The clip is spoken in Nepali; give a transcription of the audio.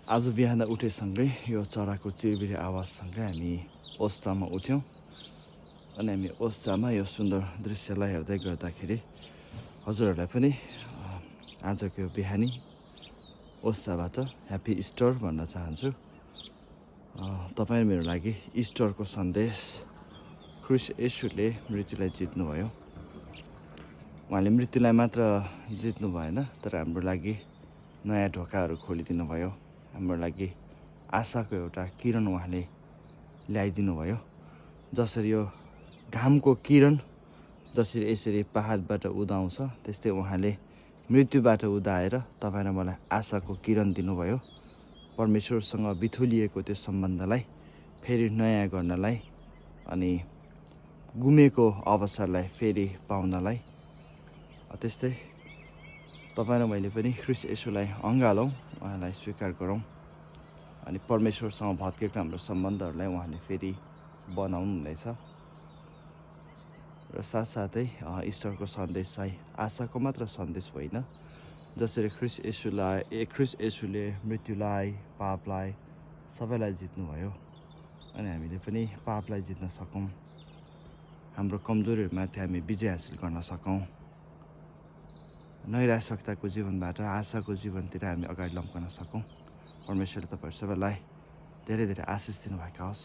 आज बिहान उठेसँगै यो चराको चिरबिरी आवाजसँगै हामी ओस्टामा उठ्यौँ अनि हामी ओस्टामा यो सुन्दर दृश्यलाई हेर्दै गर्दाखेरि हजुरहरूलाई पनि आजको यो बिहानी ओस्टाबाट ह्याप्पी इस्टर भन्न चाहन्छु। तपाईँ मेरो लागि इस्टरको सन्देश ख्रिस्ट येशूले मृत्युलाई जित्नुभयो। उहाँले मृत्युलाई मात्र जित्नु भएन, तर हाम्रो लागि नयाँ ढोकाहरू खोलिदिनु भयो। हाम्रो लागि आशाको एउटा किरण उहाँले ल्याइदिनु भयो। जसरी यो घामको किरण जसरी यसरी पहाडबाट उदाउँछ, त्यस्तै उहाँले मृत्युबाट उदाएर तपाईँ र मलाई आशाको किरण दिनुभयो। परमेश्वरसँग बिथुलिएको त्यो सम्बन्धलाई फेरि नयाँ गर्नलाई अनि गुमेको अवसरलाई फेरि पाउनलाई, त्यस्तै तपाईँ र मैले पनि ख्रिस्ट येशूलाई अँगालौँ, उहाँलाई स्वीकार गरौँ अनि परमेश्वरसँग भत्केको हाम्रो सम्बन्धहरूलाई उहाँले फेरि बनाउनु हुँदैछ। र साथसाथै इस्टरको सन्देश चाहिँ आशाको मात्र सन्देश होइन। जसरी ख्रिस्ट येशूले मृत्युलाई, पापलाई, सबैलाई जित्नुभयो अनि हामीले पनि पापलाई जित्न सकौँ, हाम्रो कमजोरीहरूमाथि हामी विजय हासिल गर्न सकौँ, नैराश्यताको जीवनबाट आशाको जीवनतिर हामी अगाडि लम्कन सकौँ। परमेश्वरले तपाईहरू सबैलाई धेरै धेरै आशिष दिनुभएका होस्।